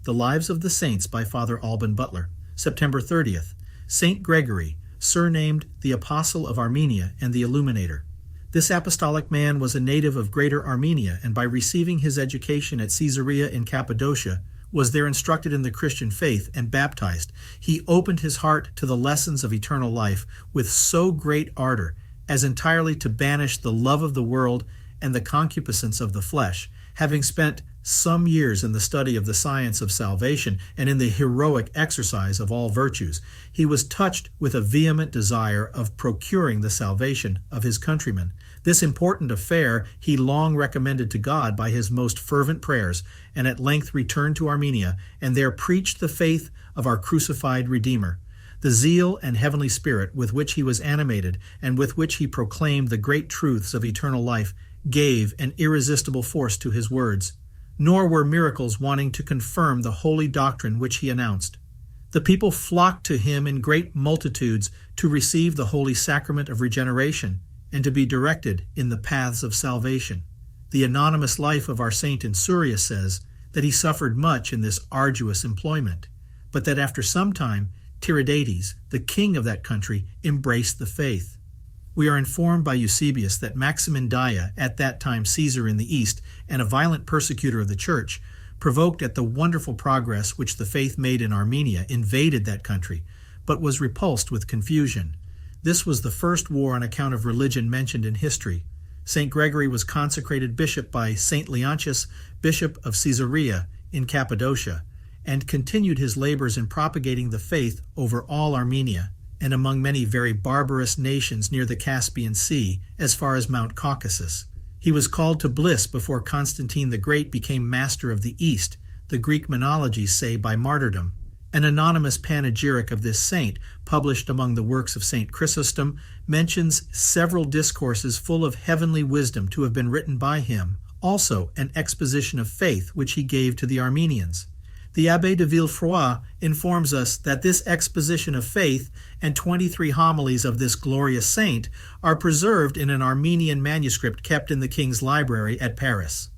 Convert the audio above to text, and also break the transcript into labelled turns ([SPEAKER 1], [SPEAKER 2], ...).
[SPEAKER 1] The Lives of the Saints by Father Albin Butler. September 30th. Saint Gregory, surnamed the Apostle of Armenia and the Illuminator. This apostolic man was a native of Greater Armenia, and by receiving his education at Caesarea in Cappadocia, was there instructed in the Christian faith and baptized. He opened his heart to the lessons of eternal life with so great ardor as entirely to banish the love of the world and the concupiscence of the flesh, having spent some years in the study of the science of salvation and in the heroic exercise of all virtues. He was touched with a vehement desire of procuring the salvation of his countrymen. This important affair he long recommended to God by his most fervent prayers, and at length returned to Armenia, and there preached the faith of our crucified Redeemer. The zeal and heavenly spirit with which he was animated, and with which he proclaimed the great truths of eternal life, gave an irresistible force to his words. Nor were miracles wanting to confirm the holy doctrine which he announced. The people flocked to him in great multitudes to receive the holy sacrament of regeneration and to be directed in the paths of salvation. The anonymous life of our saint in Syria says that he suffered much in this arduous employment, but that after some time Tiridates, the king of that country, embraced the faith. We are informed by Eusebius that Maximin Daia, at that time Caesar in the east and a violent persecutor of the church, provoked at the wonderful progress which the faith made in Armenia, invaded that country, but was repulsed with confusion. This was the first war on account of religion mentioned in history. St. Gregory was consecrated bishop by St. Leontius, bishop of Caesarea in Cappadocia, and continued his labors in propagating the faith over all Armenia, and among many very barbarous nations near the Caspian Sea, as far as Mount Caucasus. He was called to bliss before Constantine the Great became master of the East, the Greek monologies say by martyrdom. An anonymous panegyric of this saint, published among the works of St. Chrysostom, mentions several discourses full of heavenly wisdom to have been written by him, also an exposition of faith which he gave to the Armenians. The Abbé de Villefroy informs us that this exposition of faith and 23 homilies of this glorious saint are preserved in an Armenian manuscript kept in the king's library at Paris.